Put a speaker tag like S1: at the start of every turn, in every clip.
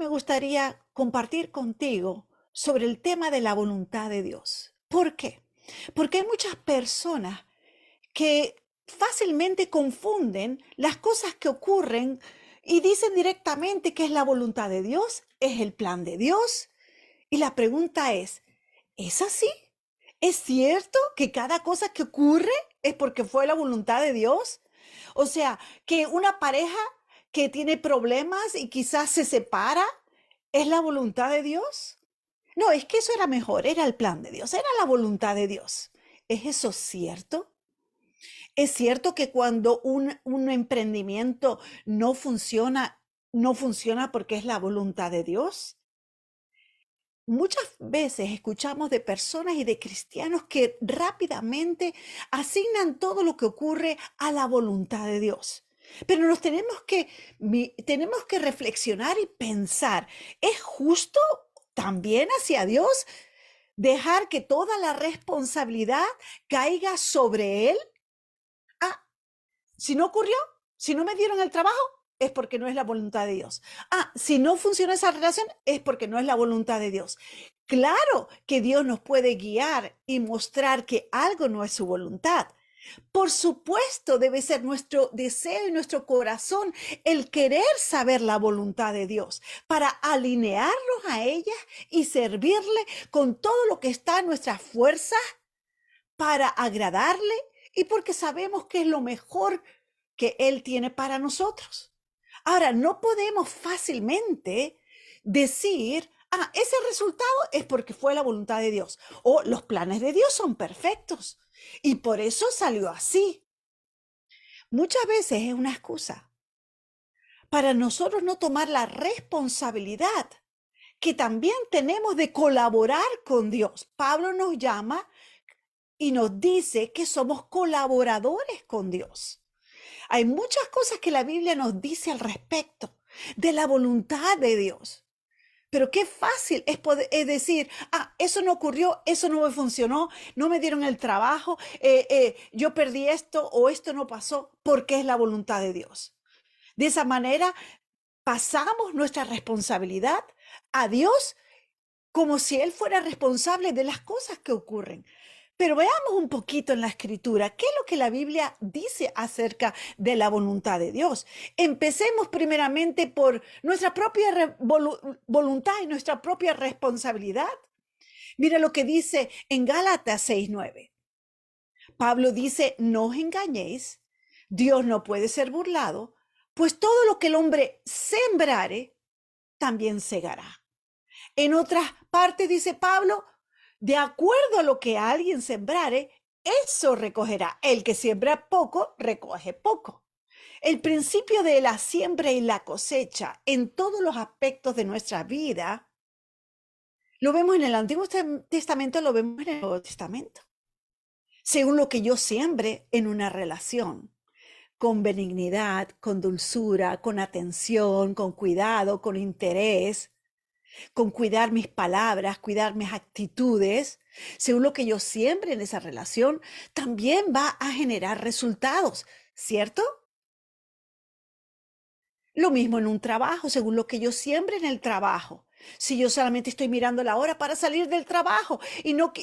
S1: me gustaría compartir contigo sobre el tema de la voluntad de Dios. ¿Por qué? Porque hay muchas personas que fácilmente confunden las cosas que ocurren y dicen directamente que es la voluntad de Dios, es el plan de Dios. Y la pregunta ¿es así? ¿Es cierto que cada cosa que ocurre es porque fue la voluntad de Dios? O sea, que una pareja que tiene problemas y quizás se separa, ¿es la voluntad de Dios? No, es que eso era mejor, era el plan de Dios, era la voluntad de Dios. ¿Es eso cierto? ¿Es cierto que cuando un emprendimiento no funciona, no funciona porque es la voluntad de Dios? Muchas veces escuchamos de personas y de cristianos que rápidamente asignan todo lo que ocurre a la voluntad de Dios. Pero tenemos que reflexionar y pensar, ¿es justo también hacia Dios dejar que toda la responsabilidad caiga sobre Él? Ah, si no ocurrió, si no me dieron el trabajo, es porque no es la voluntad de Dios. Si no funciona esa relación, es porque no es la voluntad de Dios. Claro que Dios nos puede guiar y mostrar que algo no es su voluntad. Por supuesto, debe ser nuestro deseo y nuestro corazón el querer saber la voluntad de Dios para alinearnos a ella y servirle con todo lo que está en nuestras fuerzas para agradarle y porque sabemos que es lo mejor que Él tiene para nosotros. Ahora, no podemos fácilmente decir, ese resultado es porque fue la voluntad de Dios o los planes de Dios son perfectos y por eso salió así. Muchas veces es una excusa para nosotros no tomar la responsabilidad que también tenemos de colaborar con Dios. Pablo nos llama y nos dice que somos colaboradores con Dios. Hay muchas cosas que la Biblia nos dice al respecto de la voluntad de Dios. Pero qué fácil es decir, eso no ocurrió, eso no me funcionó, no me dieron el trabajo, yo perdí esto o esto no pasó porque es la voluntad de Dios. De esa manera pasamos nuestra responsabilidad a Dios como si Él fuera responsable de las cosas que ocurren. Pero veamos un poquito en la escritura, ¿qué es lo que la Biblia dice acerca de la voluntad de Dios? Empecemos primeramente por nuestra propia voluntad y nuestra propia responsabilidad. Mira lo que dice en Gálatas 6:9. Pablo dice, no os engañéis, Dios no puede ser burlado, pues todo lo que el hombre sembrare, también segará. En otras partes dice Pablo, de acuerdo a lo que alguien sembrare, eso recogerá. El que siembra poco, recoge poco. El principio de la siembra y la cosecha en todos los aspectos de nuestra vida, lo vemos en el Antiguo Testamento, lo vemos en el Nuevo Testamento. Según lo que yo siembre en una relación, con benignidad, con dulzura, con atención, con cuidado, con interés, con cuidar mis palabras, cuidar mis actitudes, según lo que yo siembre en esa relación, también va a generar resultados, ¿cierto? Lo mismo en un trabajo, según lo que yo siembre en el trabajo. Si yo solamente estoy mirando la hora para salir del trabajo y no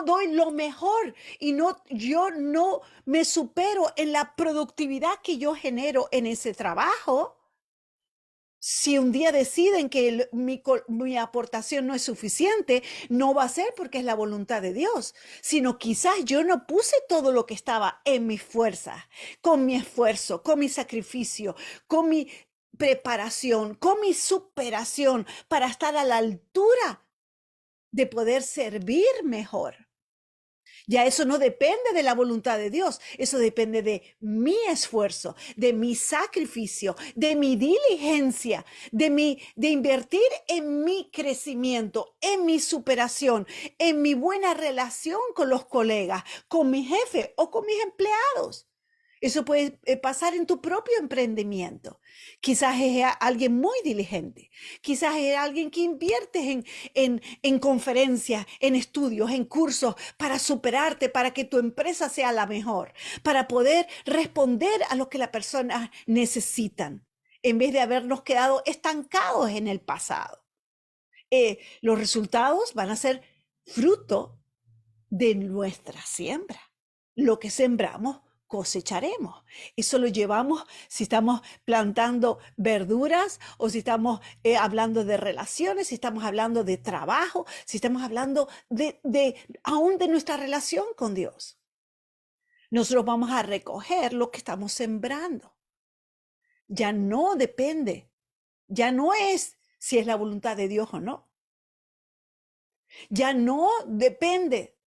S1: doy lo mejor yo no me supero en la productividad que yo genero en ese trabajo, si un día deciden que mi aportación no es suficiente, no va a ser porque es la voluntad de Dios, sino quizás yo no puse todo lo que estaba en mis fuerzas, con mi esfuerzo, con mi sacrificio, con mi preparación, con mi superación para estar a la altura de poder servir mejor. Ya eso no depende de la voluntad de Dios, eso depende de mi esfuerzo, de mi sacrificio, de mi diligencia, de invertir en mi crecimiento, en mi superación, en mi buena relación con los colegas, con mi jefe o con mis empleados. Eso puede pasar en tu propio emprendimiento. Quizás es alguien muy diligente. Quizás es alguien que inviertes en conferencias, en estudios, en cursos para superarte, para que tu empresa sea la mejor, para poder responder a lo que las personas necesitan. en vez de habernos quedado estancados en el pasado. Los resultados van a ser fruto de nuestra siembra. Lo que sembramos, cosecharemos. Eso lo llevamos si estamos plantando verduras o si estamos hablando de relaciones, si estamos hablando de trabajo, si estamos hablando aún de nuestra relación con Dios. Nosotros vamos a recoger lo que estamos sembrando. Ya no depende, ya no es si es la voluntad de Dios o no. Ya no depende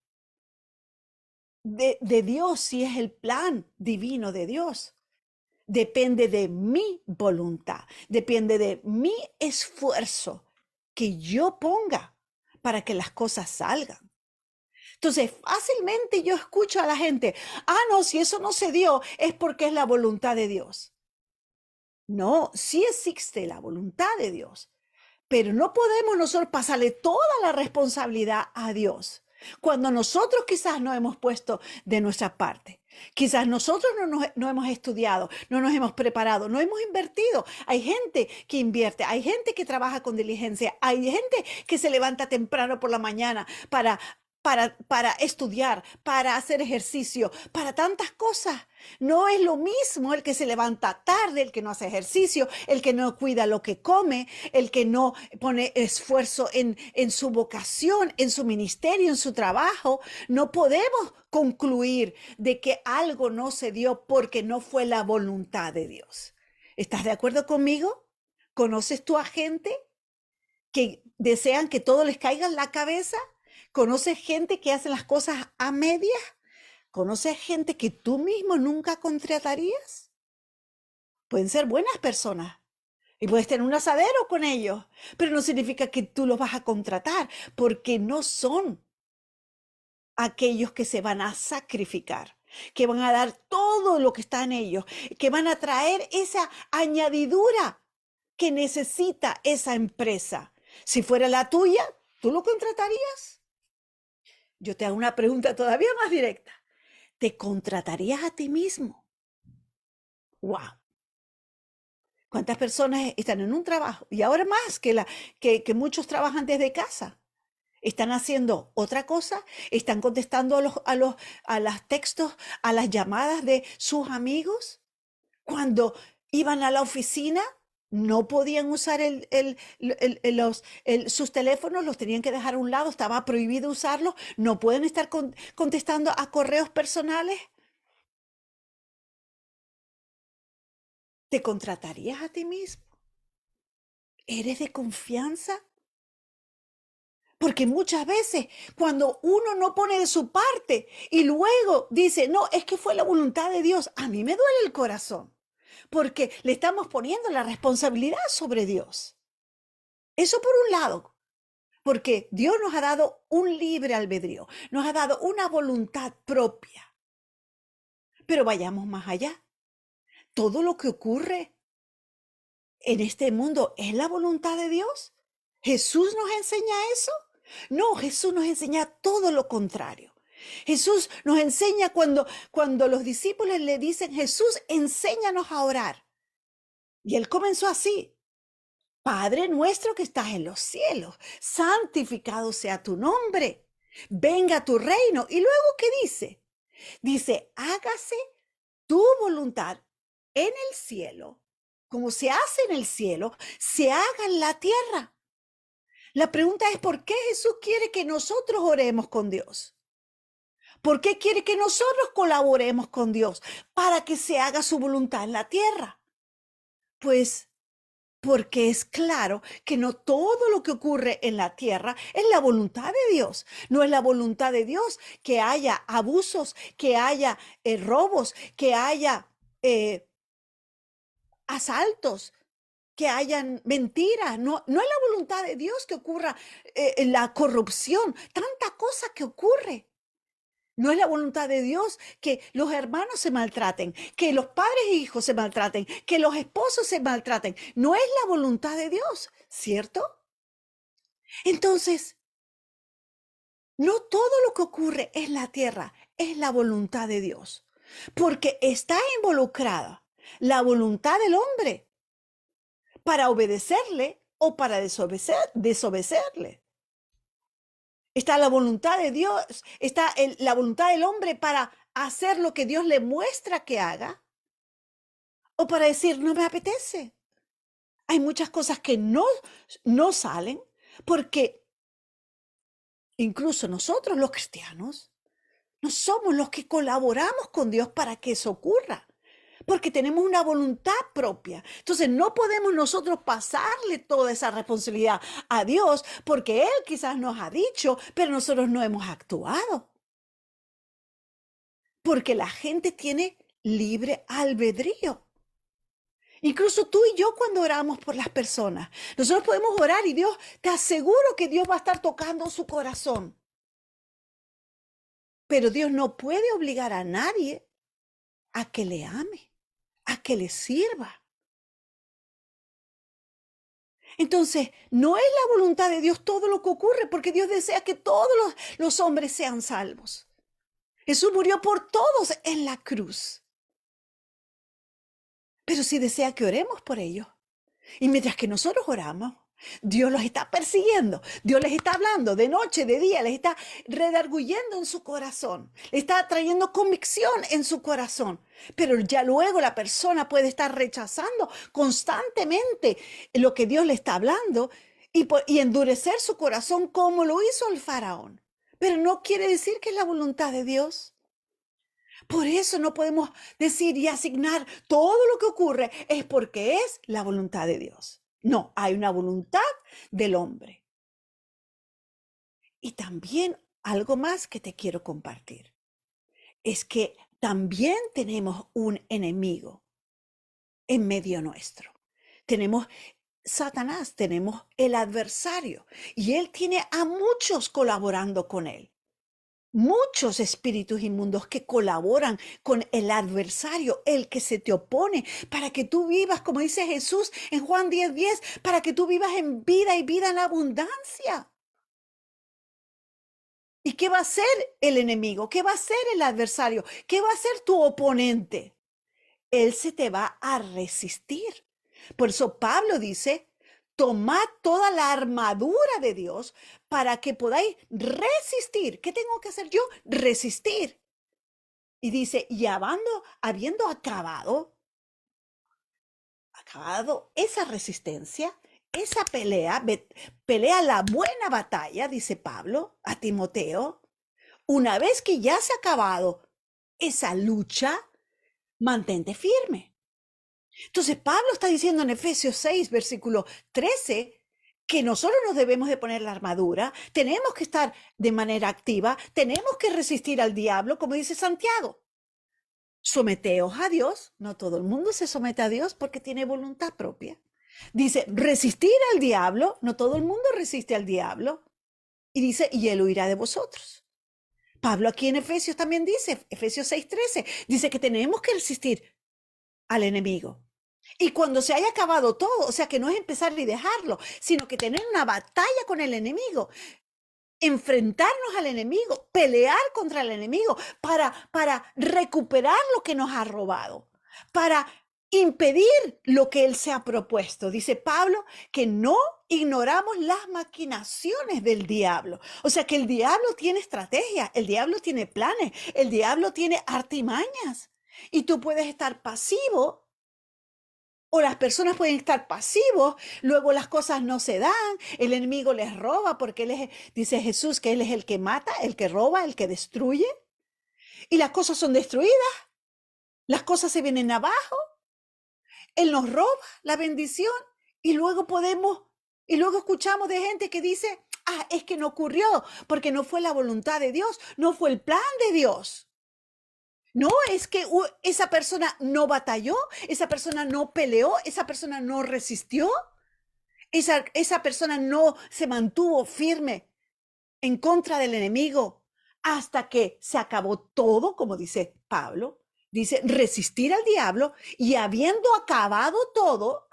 S1: de Dios si es el plan divino de Dios. Depende de mi voluntad, depende de mi esfuerzo que yo ponga para que las cosas salgan. Entonces, fácilmente yo escucho a la gente, no, si eso no se dio es porque es la voluntad de Dios. No, sí existe la voluntad de Dios, pero no podemos nosotros pasarle toda la responsabilidad a Dios cuando nosotros quizás no hemos puesto de nuestra parte. Quizás nosotros no hemos estudiado, no nos hemos preparado, no hemos invertido. Hay gente que invierte, hay gente que trabaja con diligencia, hay gente que se levanta temprano por la mañana para estudiar, para hacer ejercicio, para tantas cosas. No es lo mismo el que se levanta tarde, el que no hace ejercicio, el que no cuida lo que come, el que no pone esfuerzo en su vocación, en su ministerio, en su trabajo. No podemos concluir de que algo no se dio porque no fue la voluntad de Dios. ¿Estás de acuerdo conmigo? ¿Conoces tú a gente que desean que todo les caiga en la cabeza? ¿Conoces gente que hace las cosas a medias? ¿Conoces gente que tú mismo nunca contratarías? Pueden ser buenas personas y puedes tener un asadero con ellos, pero no significa que tú los vas a contratar porque no son aquellos que se van a sacrificar, que van a dar todo lo que está en ellos, que van a traer esa añadidura que necesita esa empresa. Si fuera la tuya, ¿tú lo contratarías? Yo te hago una pregunta todavía más directa. ¿Te contratarías a ti mismo? ¡Wow! ¿Cuántas personas están en un trabajo? Y ahora más que muchos trabajan desde casa. Están haciendo otra cosa, están contestando a los textos, a las llamadas de sus amigos. Cuando iban a la oficina, no podían usar sus teléfonos, los tenían que dejar a un lado, estaba prohibido usarlos, no pueden estar contestando a correos personales. ¿Te contratarías a ti mismo? ¿Eres de confianza? Porque muchas veces cuando uno no pone de su parte y luego dice, no, es que fue la voluntad de Dios, a mí me duele el corazón, porque le estamos poniendo la responsabilidad sobre Dios. Eso por un lado, porque Dios nos ha dado un libre albedrío, nos ha dado una voluntad propia. Pero vayamos más allá. Todo lo que ocurre en este mundo es la voluntad de Dios. ¿Jesús nos enseña eso? No, Jesús nos enseña todo lo contrario. Jesús nos enseña cuando los discípulos le dicen, Jesús, enséñanos a orar. Y él comenzó así, Padre nuestro que estás en los cielos, santificado sea tu nombre, venga tu reino. Y luego, ¿qué dice? Dice, hágase tu voluntad en el cielo, como se hace en el cielo, se haga en la tierra. La pregunta es, ¿por qué Jesús quiere que nosotros oremos con Dios? ¿Por qué quiere que nosotros colaboremos con Dios para que se haga su voluntad en la tierra? Pues porque es claro que no todo lo que ocurre en la tierra es la voluntad de Dios. No es la voluntad de Dios que haya abusos, que haya robos, que haya asaltos, que hayan mentiras. No, no es la voluntad de Dios que ocurra la corrupción, tanta cosa que ocurre. No es la voluntad de Dios que los hermanos se maltraten, que los padres e hijos se maltraten, que los esposos se maltraten. No es la voluntad de Dios, ¿cierto? Entonces, no todo lo que ocurre en la tierra es la voluntad de Dios, porque está involucrada la voluntad del hombre. para obedecerle o para desobedecerle. Está la voluntad de Dios, está la voluntad del hombre para hacer lo que Dios le muestra que haga o para decir, no me apetece. Hay muchas cosas que no salen porque incluso nosotros los cristianos no somos los que colaboramos con Dios para que eso ocurra, porque tenemos una voluntad propia. Entonces no podemos nosotros pasarle toda esa responsabilidad a Dios porque Él quizás nos ha dicho, pero nosotros no hemos actuado. Porque la gente tiene libre albedrío. Incluso tú y yo cuando oramos por las personas, nosotros podemos orar y Dios, te aseguro que Dios va a estar tocando su corazón. Pero Dios no puede obligar a nadie a que le ame, a que le sirva. Entonces, no es la voluntad de Dios todo lo que ocurre, porque Dios desea que todos los hombres sean salvos. Jesús murió por todos en la cruz. Pero sí desea que oremos por ellos. Y mientras que nosotros oramos, Dios los está persiguiendo, Dios les está hablando de noche, de día, les está redarguyendo en su corazón, les está trayendo convicción en su corazón. Pero ya luego la persona puede estar rechazando constantemente lo que Dios le está hablando y endurecer su corazón como lo hizo el faraón. Pero no quiere decir que es la voluntad de Dios. Por eso no podemos decir y asignar todo lo que ocurre es porque es la voluntad de Dios. No, hay una voluntad del hombre. Y también algo más que te quiero compartir. Es que también tenemos un enemigo en medio nuestro. Tenemos Satanás, tenemos el adversario y él tiene a muchos colaborando con él. Muchos espíritus inmundos que colaboran con el adversario, el que se te opone, para que tú vivas, como dice Jesús en Juan 10:10, para que tú vivas en vida y vida en abundancia. ¿Y qué va a hacer el enemigo? ¿Qué va a hacer el adversario? ¿Qué va a hacer tu oponente? Él se te va a resistir. Por eso Pablo dice, tomad toda la armadura de Dios para que podáis resistir. ¿Qué tengo que hacer yo? Resistir. Y dice, y habiendo acabado esa resistencia, esa pelea la buena batalla, dice Pablo a Timoteo, una vez que ya se ha acabado esa lucha, mantente firme. Entonces Pablo está diciendo en Efesios 6, versículo 13, que nosotros nos debemos de poner la armadura, tenemos que estar de manera activa, tenemos que resistir al diablo, como dice Santiago. Someteos a Dios, no todo el mundo se somete a Dios porque tiene voluntad propia. Dice, resistir al diablo, no todo el mundo resiste al diablo. Y dice, y él huirá de vosotros. Pablo aquí en Efesios también dice, Efesios 6:13, dice que tenemos que resistir al enemigo. Y cuando se haya acabado todo, o sea que no es empezar y dejarlo, sino que tener una batalla con el enemigo, enfrentarnos al enemigo, pelear contra el enemigo para recuperar lo que nos ha robado, para impedir lo que él se ha propuesto. Dice Pablo que no ignoramos las maquinaciones del diablo. O sea que el diablo tiene estrategia, el diablo tiene planes, el diablo tiene artimañas. Y tú puedes estar pasivo o las personas pueden estar pasivos, luego las cosas no se dan, el enemigo les roba porque dice Jesús que él es el que mata, el que roba, el que destruye. Y las cosas son destruidas, las cosas se vienen abajo, él nos roba la bendición y luego escuchamos de gente que dice, es que no ocurrió porque no fue la voluntad de Dios, no fue el plan de Dios. No, es que esa persona no batalló, esa persona no peleó, esa persona no resistió, esa persona no se mantuvo firme en contra del enemigo hasta que se acabó todo, como dice Pablo. Dice, resistir al diablo y habiendo acabado todo.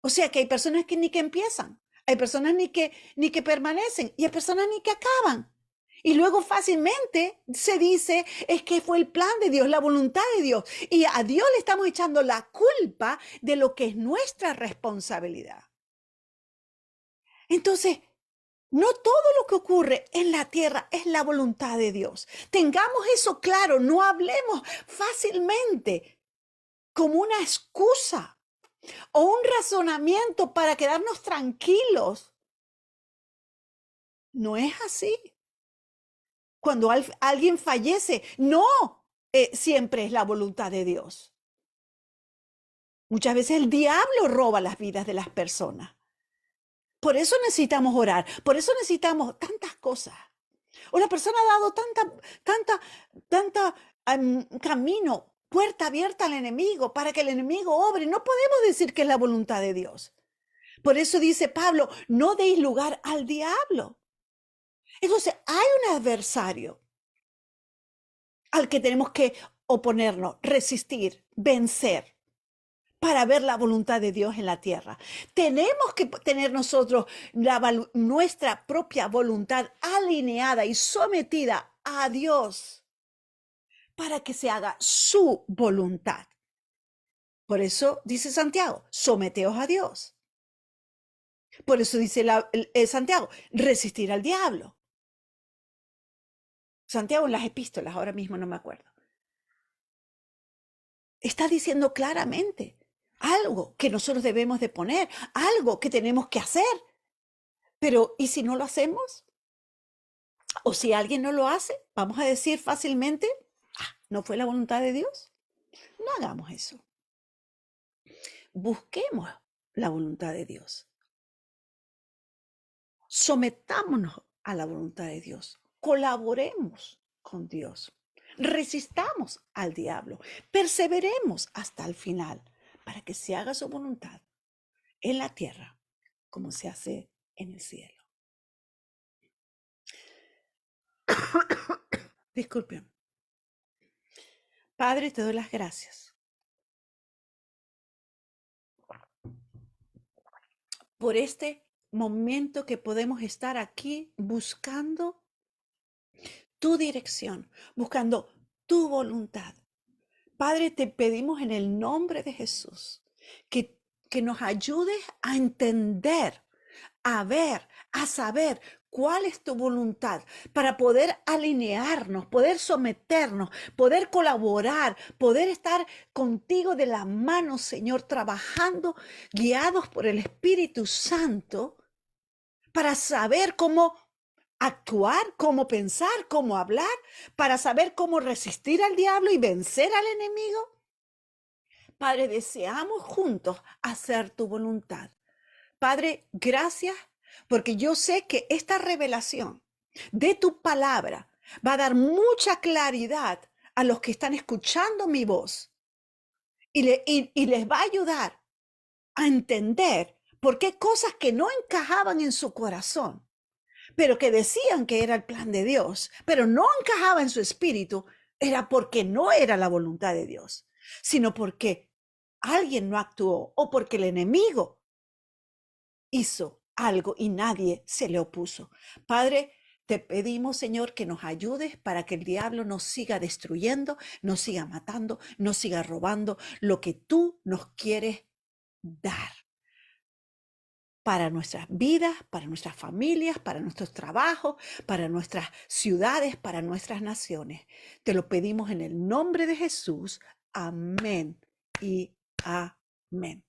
S1: O sea que hay personas que ni que empiezan, hay personas ni que permanecen y hay personas ni que acaban. Y luego fácilmente se dice, es que fue el plan de Dios, la voluntad de Dios. Y a Dios le estamos echando la culpa de lo que es nuestra responsabilidad. Entonces, no todo lo que ocurre en la tierra es la voluntad de Dios. Tengamos eso claro, no hablemos fácilmente como una excusa o un razonamiento para quedarnos tranquilos. No es así. Cuando alguien fallece, no siempre es la voluntad de Dios. Muchas veces el diablo roba las vidas de las personas. Por eso necesitamos orar, por eso necesitamos tantas cosas. O la persona ha dado tanta camino, puerta abierta al enemigo para que el enemigo obre. No podemos decir que es la voluntad de Dios. Por eso dice Pablo, no deis lugar al diablo. Entonces hay un adversario al que tenemos que oponernos, resistir, vencer, para ver la voluntad de Dios en la tierra. Tenemos que tener nosotros nuestra propia voluntad alineada y sometida a Dios para que se haga su voluntad. Por eso dice Santiago, someteos a Dios. Por eso dice Santiago, resistir al diablo. Santiago en las epístolas, ahora mismo no me acuerdo. Está diciendo claramente algo que nosotros debemos de poner, algo que tenemos que hacer. Pero, ¿y si no lo hacemos? O si alguien no lo hace, vamos a decir fácilmente, ¿no fue la voluntad de Dios? No hagamos eso. Busquemos la voluntad de Dios. Sometámonos a la voluntad de Dios. Colaboremos con Dios. Resistamos al diablo. Perseveremos hasta el final para que se haga su voluntad en la tierra como se hace en el cielo. Disculpen. Padre, te doy las gracias por este momento que podemos estar aquí buscando tu dirección, buscando tu voluntad. Padre, te pedimos en el nombre de Jesús que nos ayudes a entender, a ver, a saber cuál es tu voluntad para poder alinearnos, poder someternos, poder colaborar, poder estar contigo de la mano, Señor, trabajando, guiados por el Espíritu Santo, para saber cómo actuar, cómo pensar, cómo hablar, para saber cómo resistir al diablo y vencer al enemigo. Padre, deseamos juntos hacer tu voluntad. Padre, gracias, porque yo sé que esta revelación de tu palabra va a dar mucha claridad a los que están escuchando mi voz y les va a ayudar a entender por qué cosas que no encajaban en su corazón, pero que decían que era el plan de Dios, pero no encajaba en su espíritu, era porque no era la voluntad de Dios, sino porque alguien no actuó o porque el enemigo hizo algo y nadie se le opuso. Padre, te pedimos, Señor, que nos ayudes para que el diablo nos siga destruyendo, nos siga matando, nos siga robando lo que tú nos quieres dar para nuestras vidas, para nuestras familias, para nuestros trabajos, para nuestras ciudades, para nuestras naciones. Te lo pedimos en el nombre de Jesús. Amén y amén.